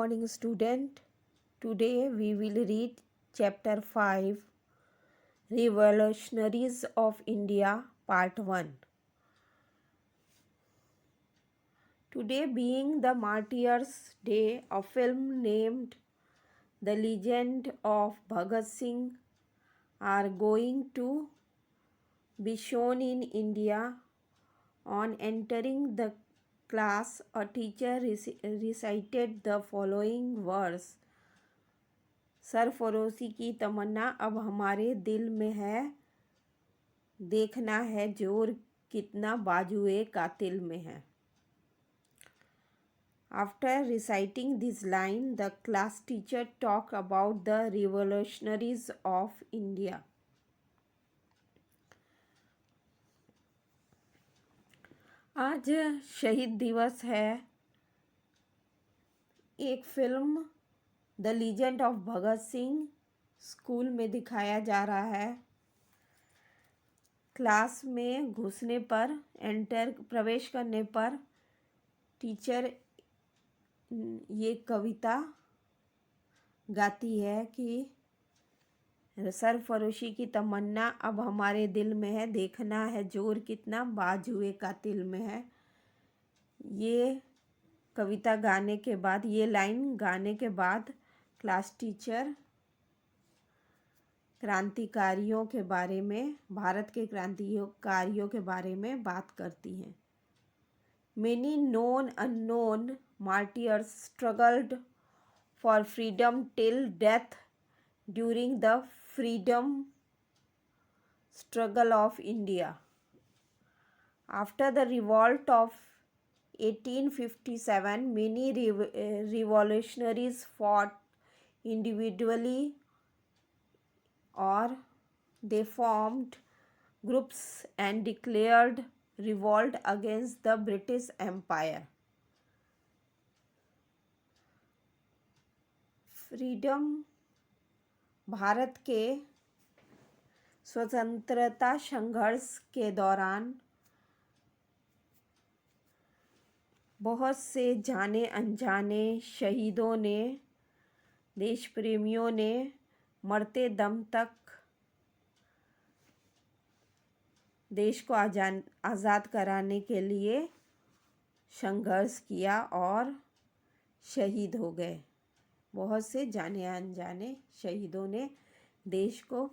morning, student. Today we will read chapter 5 Revolutionaries of India, Part 1. Today, being the Martyrs' Day, a film named The Legend of Bhagat Singh are going to be shown in India. On entering the class, a teacher recited the following verse. सरफरोशी की तमन्ना अब हमारे दिल में है, देखना है जोर कितना बाजुए कातिल में है. After reciting this line, the class teacher talked about the revolutionaries of India. आज शहीद दिवस है. एक film the legend of Bhagat Singh school में दिखाया जा रहा है. क्लास में घुसने पर प्रवेश करने पर टीचर ये कविता गाती है कि सरफरोशी की तमन्ना अब हमारे दिल में है, देखना है जोर कितना बाजुए कातिल में है. ये कविता गाने के बाद, ये लाइन गाने के बाद क्लास टीचर क्रांतिकारियों के बारे में, भारत के क्रांतिकारियों के बारे में बात करती हैं. Many known unknown martyrs struggled for freedom till death during the freedom struggle of India. After the revolt of 1857, many revolutionaries fought individually or they formed groups and declared revolt against the British Empire. Freedom Bharat के स्वतंत्रता संघर्ष के दौरान बहुत से जाने अनजाने शहीदों ने, देश प्रेमियों ने मरते दम तक देश को आज़ाद कराने के लिए संघर्ष किया और शहीद हो गए. बहुत से जाने अनजाने शहीदों ने देश को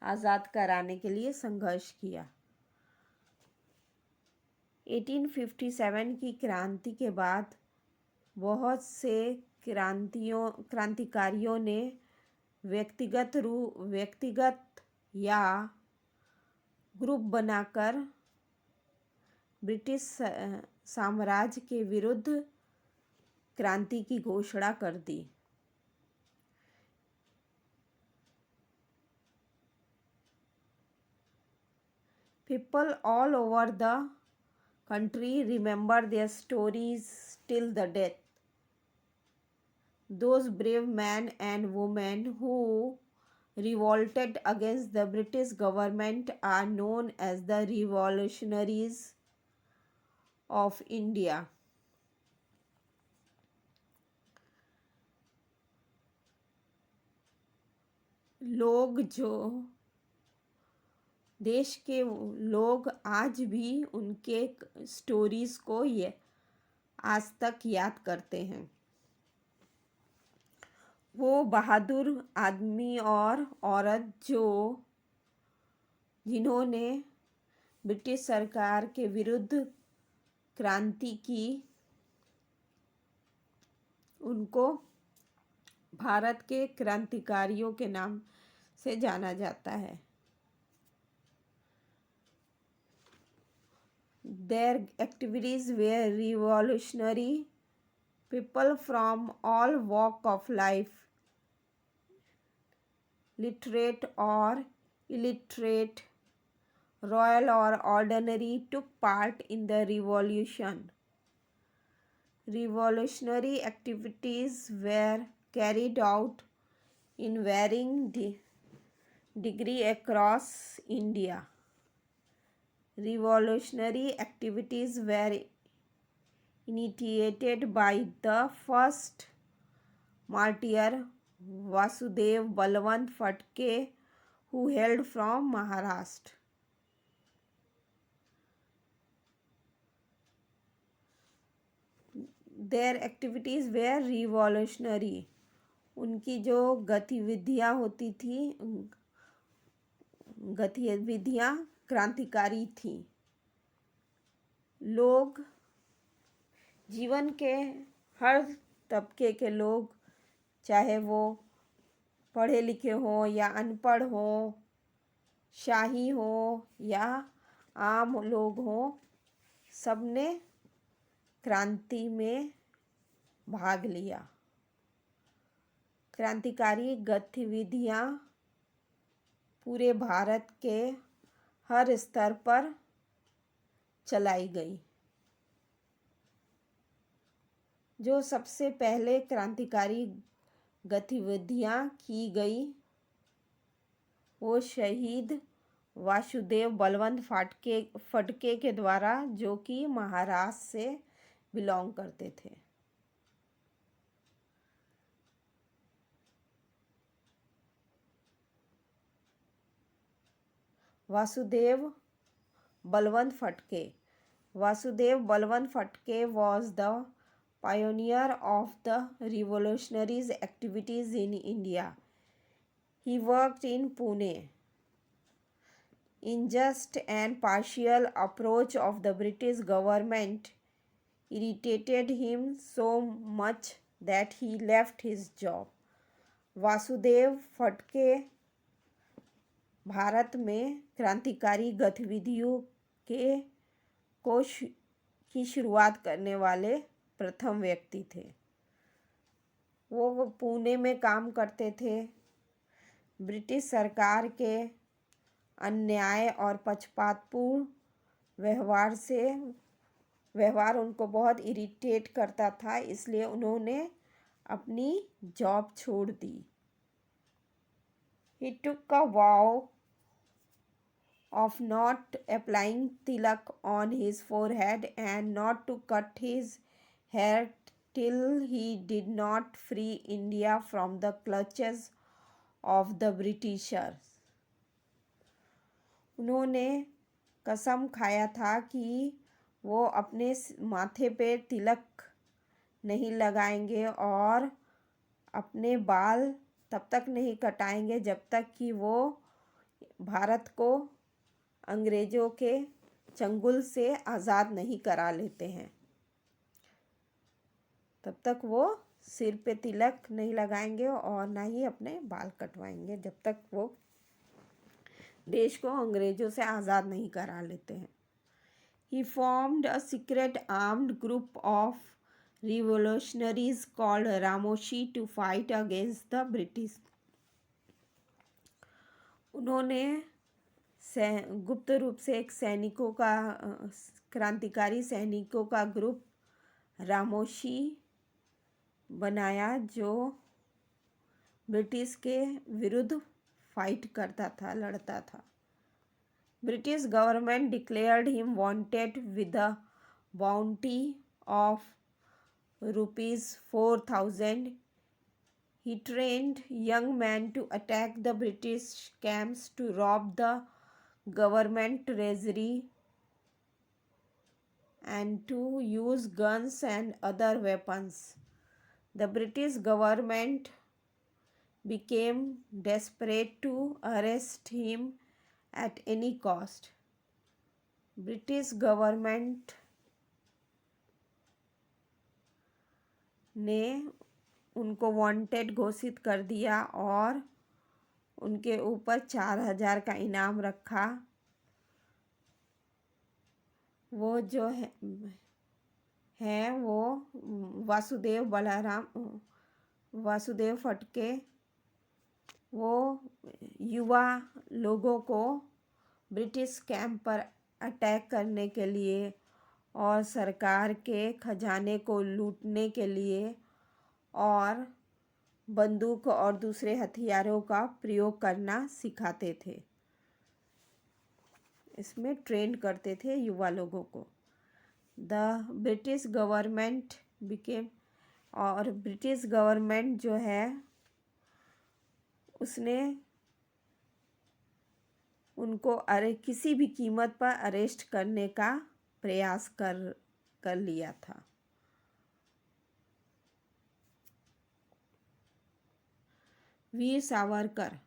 आज़ाद कराने के लिए संघर्ष किया. 1857 की क्रांति के बाद बहुत से क्रांतिकारियों ने व्यक्तिगत या ग्रुप बनाकर ब्रिटिश साम्राज्य के विरुद्ध क्रांति की घोषणा कर दी. People all over the country remember their stories till the death. Those brave men and women who revolted against the British government are known as the revolutionaries of India. लोग जो देश के लोग आज भी उनके स्टोरीज को ये आज तक याद करते हैं. वो बहादुर आदमी और औरत जिन्होंने ब्रिटिश सरकार के विरुद्ध क्रांति की, उनको भारत के क्रांतिकारियों के नाम से जाना जाता है. Their activities were revolutionary. People from all walks of life, literate or illiterate, royal or ordinary, took part in the revolution. Revolutionary activities were carried out in varying degree across India. Revolutionary activities were initiated by the first martyr Vasudev Balwant Fatke, who hailed from Maharashtra. Their activities were revolutionary. उनकी जो गतिविधियाँ होती थी, गतिविधियाँ क्रांतिकारी थी. लोग, जीवन के हर तबके के लोग, चाहे वो पढ़े लिखे हों या अनपढ़ हों, शाही हों या आम लोग हों, सबने क्रांति में भाग लिया. क्रांतिकारी गतिविधियाँ पूरे भारत के हर स्तर पर चलाई गई. जो सबसे पहले क्रांतिकारी गतिविधियाँ की गई वो शहीद वासुदेव बलवंत फटके के द्वारा, जो कि महाराष्ट्र से बिलोंग करते थे. Vasudev Balwant Fatke. Vasudev Balwant Fatke was the pioneer of the revolutionary activities in India. He worked in Pune. Unjust and partial approach of the British government irritated him so much that he left his job. Vasudev फटके भारत में क्रांतिकारी गतिविधियों की शुरुआत करने वाले प्रथम व्यक्ति थे. वो पुणे में काम करते थे. ब्रिटिश सरकार के अन्याय और पक्षपातपूर्ण व्यवहार उनको बहुत इरिटेट करता था, इसलिए उन्होंने अपनी जॉब छोड़ दी. He took a vow of not applying tilak on his forehead and not to cut his hair till he did not free India from the clutches of the Britishers. उन्होंने कसम खाया था कि वो अपने माथे पे तिलक नहीं लगाएंगे और अपने बाल तब तक नहीं कटाएंगे जब तक कि वो भारत को अंग्रेज़ों के चंगुल से आज़ाद नहीं करा लेते हैं. तब तक वो सिर पे तिलक नहीं लगाएंगे और ना ही अपने बाल कटवाएंगे जब तक वो देश को अंग्रेज़ों से आज़ाद नहीं करा लेते हैं. He formed a secret armed group of revolutionaries called Ramoshi to fight against the British. उन्होंने गुप्त रूप से एक क्रांतिकारी सैनिकों का ग्रुप रामोशी बनाया जो ब्रिटिश के विरुद्ध फाइट करता था, लड़ता था. British government declared him wanted with a bounty of ₹4,000. He trained young men to attack the British camps, to rob the government treasury, and to use guns and other weapons. The British government became desperate to arrest him at any cost. British government ने उनको wanted घोषित कर दिया और उनके ऊपर 4,000 का इनाम रखा. वो जो है वो वासुदेव फटके वो युवा लोगों को ब्रिटिश कैंप पर अटैक करने के लिए और सरकार के खजाने को लूटने के लिए और बंदूक और दूसरे हथियारों का प्रयोग करना सिखाते थे. इसमें ट्रेन करते थे युवा लोगों को. द ब्रिटिश गवर्नमेंट became और ब्रिटिश गवर्नमेंट जो है उसने उनको किसी भी कीमत पर अरेस्ट करने का प्रयास कर लिया था। Veer Savarkar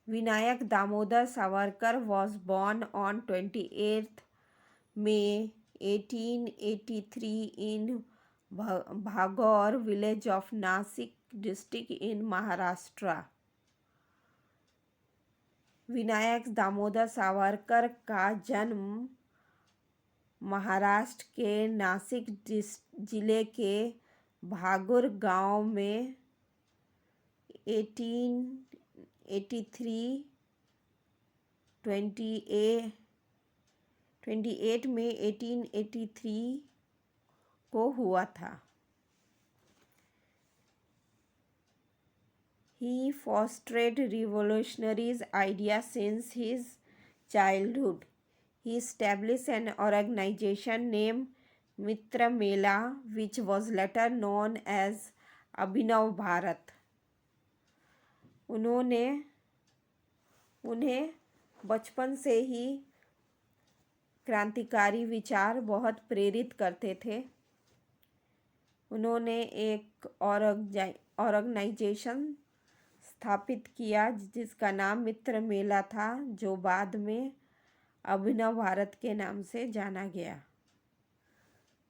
Vinayak Damodar Savarkar was born on 28th May 1883 in Bhagor village of Nasik district in Maharashtra। Vinayak Damodar Savarkar का जन्म महाराष्ट्र के नासिक जिले के भागुर गांव में 28 में 1883 को हुआ था। He fostered revolutionary ideas since his childhood. He established an organization named Mitra Mela, which was later known as Abhinav Bharat। उन्हें बचपन से ही क्रांतिकारी विचार बहुत प्रेरित करते थे। उन्होंने एक ऑर्गेनाइजेशन स्थापित किया जिसका नाम मित्र मेला था, जो बाद में अभिनव भारत के नाम से जाना गया।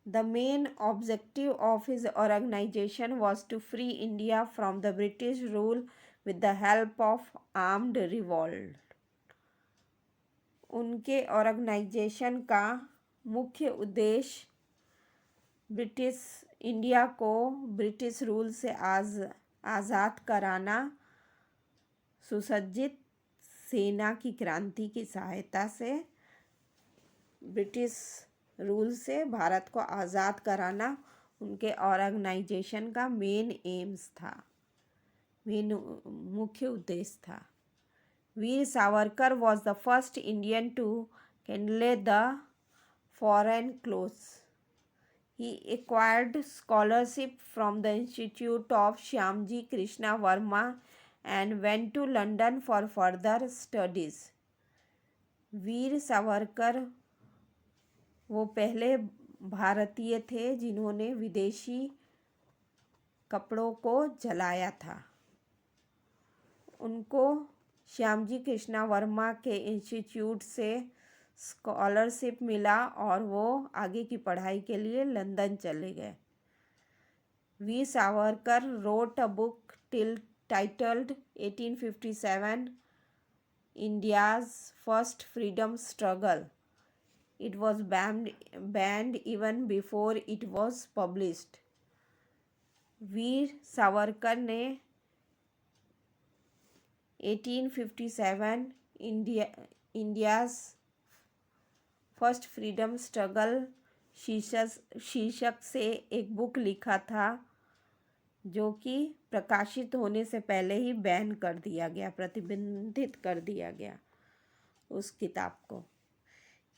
The main objective of his organization was to free India from the British rule with the help of armed revolt। उनके ऑर्गेनाइजेशन का मुख्य उद्देश्य इंडिया को ब्रिटिश रूल से आज़ाद कराना, सुसज्जित सेना की क्रांति की सहायता से ब्रिटिश रूल से भारत को आज़ाद कराना उनके ऑर्गेनाइजेशन का मुख्य उद्देश्य था। Veer Savarkar was the first Indian to candidate the foreign clothes। He acquired scholarship from the Institute of Shyamji Krishna Verma and went to London for further studies। Veer Savarkar वो पहले भारतीय थे जिन्होंने विदेशी कपड़ों को जलाया था। उनको श्यामजी कृष्णा वर्मा के इंस्टीट्यूट से स्कॉलरशिप मिला और वो आगे की पढ़ाई के लिए लंदन चले गए। V Savarkar wrote a book titled 1857 India's First Freedom Struggle। It was banned even before it was published। Veer Savarkar ने 1857 इंडियाज़ फर्स्ट फ्रीडम स्ट्रगल शीर्षक से एक बुक लिखा था, जो कि प्रकाशित होने से पहले ही बैन कर दिया गया, प्रतिबंधित कर दिया गया उस किताब को।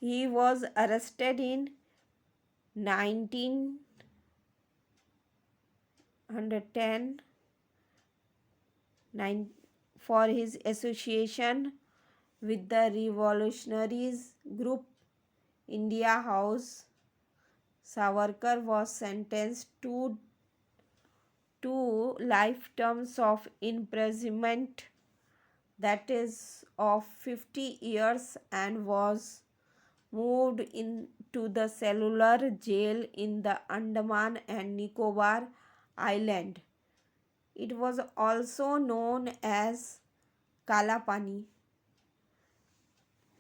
He was arrested in 1910 for his association with the revolutionaries group India House। Savarkar was sentenced to 2 life terms of imprisonment, that is of 50 years, and was moved into the cellular jail in the Andaman and Nicobar Island। It was also known as Kala Pani।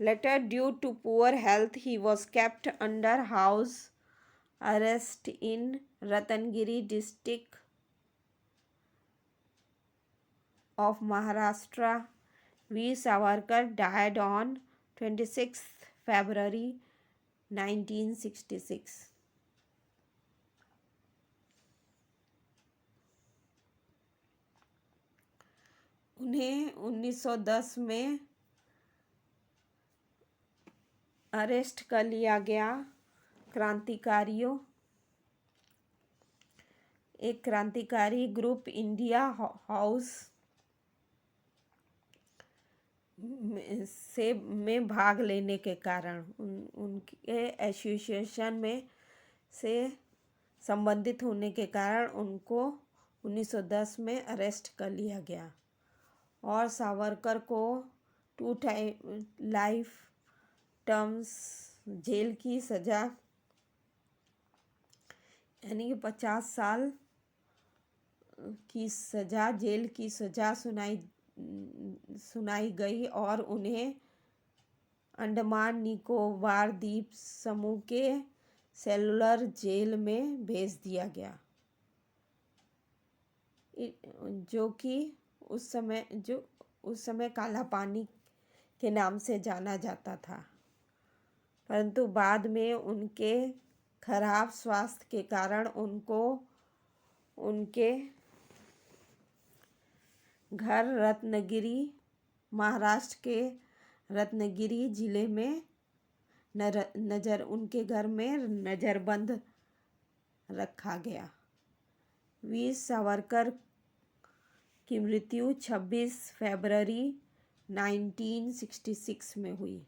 Later, due to poor health, he was kept under house arrest in Ratnagiri district of Maharashtra। Veer Savarkar died on 26th February 1966। उन्हें 1910 में arrest कर लिया गया। क्रांतिकारियों एक क्रांतिकारी group India house में भाग लेने के कारण उनके एसोसिएशन में से संबंधित होने के कारण उनको 1910 में अरेस्ट कर लिया गया और सावरकर को 2 लाइफ टर्म्स जेल की सज़ा यानी कि 50 साल की सज़ा जेल की सज़ा सुनाई गई और उन्हें अंडमान निकोबार द्वीप समूह के सेलुलर जेल में भेज दिया गया, जो उस समय काला पानी के नाम से जाना जाता था। परंतु बाद में उनके खराब स्वास्थ्य के कारण उनको उनके घर महाराष्ट्र के रत्नागिरी जिले में उनके घर में नज़रबंद रखा गया। वीर सावरकर की मृत्यु 26 फरवरी 1966 में हुई।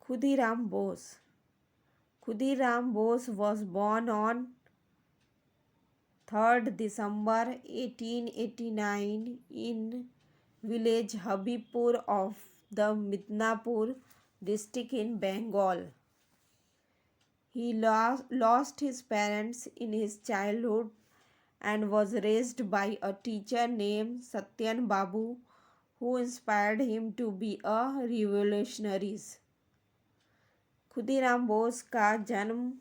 Khudiram Bose. Khudiram Bose was born on 3rd December 1889 in village Habibpur of the Midnapur district in Bengal. He lost his parents in his childhood and was raised by a teacher named Satyan Babu, who inspired him to be a revolutionary. Khudiram Bose का जन्म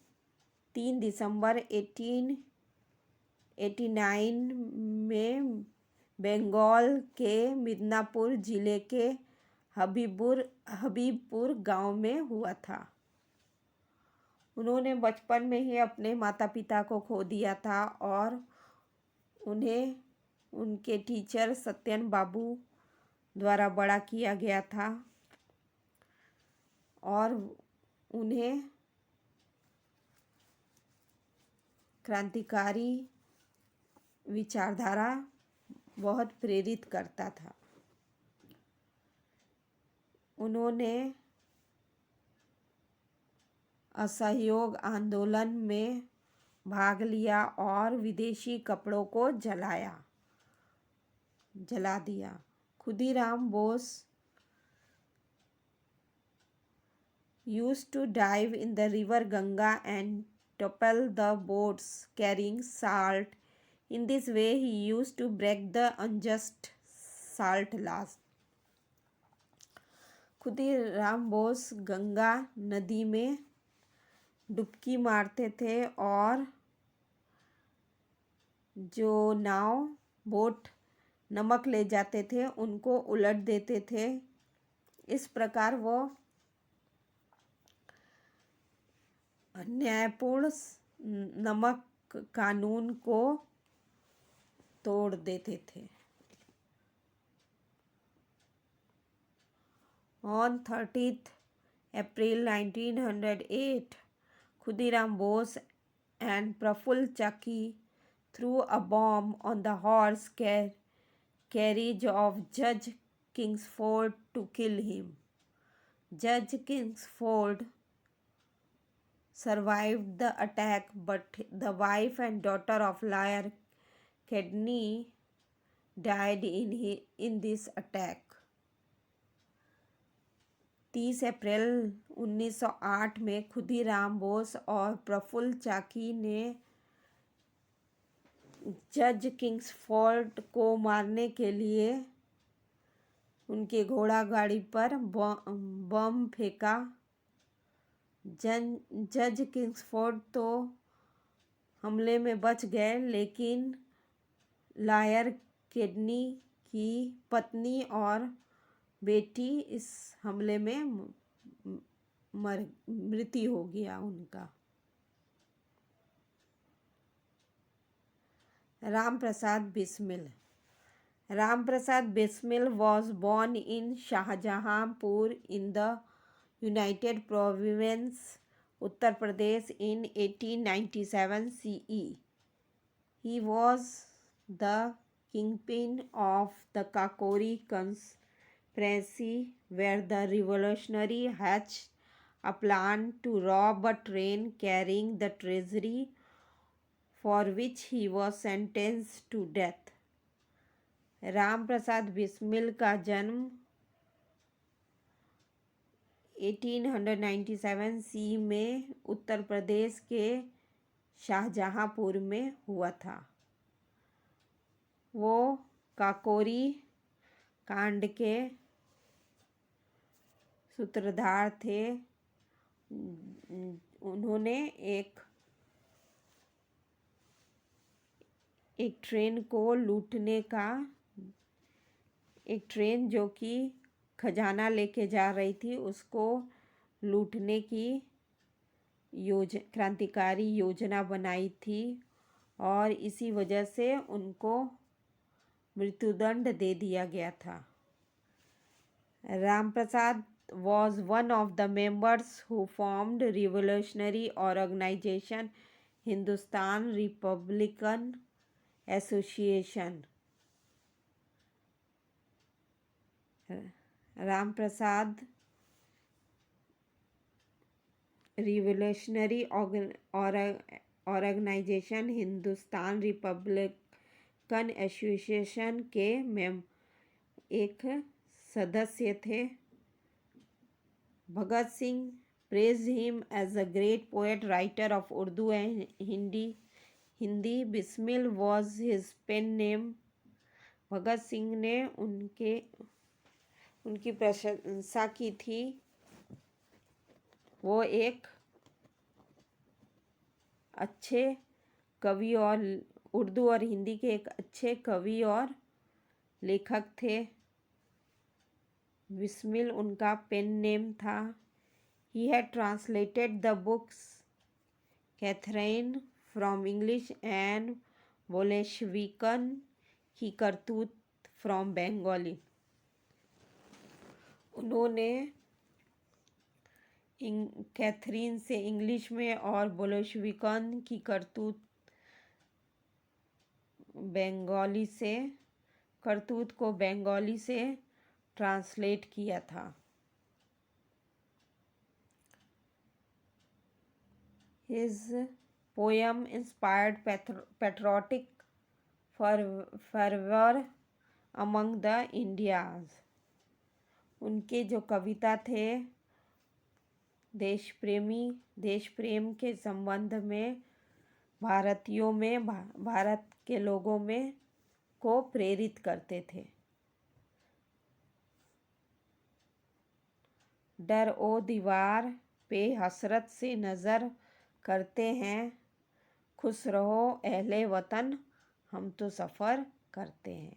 3 दिसंबर 1889 में बंगाल के मिदनापुर जिले के हबीबपुर गांव में हुआ था। उन्होंने बचपन में ही अपने माता पिता को खो दिया था और उन्हें उनके टीचर सत्यन बाबू द्वारा बड़ा किया गया था और उन्हें क्रांतिकारी विचारधारा बहुत प्रेरित करता था। उन्होंने असहयोग आंदोलन में भाग लिया और विदेशी कपड़ों को जला दिया। Khudiram Bose used to dive in the river Ganga and topple the boats carrying salt. In this way, he used to break the unjust salt laws. Khudiram Bose Ganga नदी में डुबकी मारते थे और जो बोट नमक ले जाते थे उनको उलट देते थे। इस प्रकार वो न्यायपूर्ण नमक कानून को तोड़ देते थे। On 30th April 1908, Khudiram Bose and Praful Chaki threw a bomb on the horse carriage of Judge Kingsford to kill him. Judge Kingsford survived the attack, but the wife and daughter of lawyer Kedney died in this attack. 30 अप्रैल 1908 में खुदीराम बोस और प्रफुल्ल चाकी ने जज Kingsford को मारने के लिए उनके घोड़ा गाड़ी पर बम फेंका। जज किंग्सफोर्ड तो हमले में बच गए, लेकिन लॉयर केडनी की पत्नी और बेटी इस हमले में मृत्यु हो गया उनका। Ram Prasad Bismil. Ram Prasad Bismil was born in Shahjahanpur in the United Province, Uttar Pradesh in 1897 CE. He was the kingpin of the Kakori conspiracy, where the revolutionary hatched a plan to rob a train carrying the treasury, for which he was sentenced to death. Ram Prasad Bismil का जन्म 1897 सी में उत्तर प्रदेश के शाहजहांपुर में हुआ था। वो काकोरी कांड के सूत्रधार थे। उन्होंने एक ट्रेन को लूटने का, एक ट्रेन जो कि खजाना लेके जा रही थी, उसको लूटने की क्रांतिकारी योजना बनाई थी और इसी वजह से उनको मृत्युदंड दे दिया गया था। Ram Prasad was one of the members who formed revolutionary organization Hindustan Republican Association. Ram Prasad revolutionary organisation Hindustan Republican Association के एक सदस्य थे। Bhagat Singh praised him as a great poet, writer of Urdu and Hindi. Bismil was his pen name. Bhagat Singh ने उनकी प्रशंसा की थी। वो एक अच्छे कवि और उर्दू और हिंदी के एक अच्छे कवि और लेखक थे। बिस्मिल उनका पेन नेम था। He had translated the books Catherine from English and Bolshevik की करतूत from Bengali. उन्होंने कैथरीन से इंग्लिश में और बोल्शेविकन की करतूत को बंगाली से ट्रांसलेट किया था। His poem inspired patriotic fervor among the Indians. उनके जो कविता थे देश प्रेम के संबंध में भारतीयों में, भारत के लोगों में को प्रेरित करते थे। डर ओ दीवार पे हसरत से नज़र करते हैं, खुश रहो अहले वतन हम तो सफ़र करते हैं।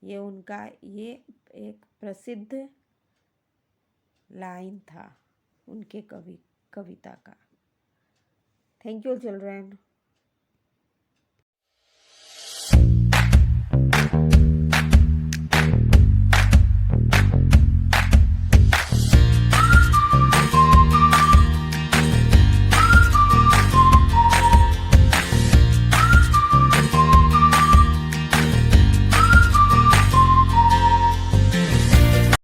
ये उनका एक प्रसिद्ध लाइन था उनके कविता का। Thank you children.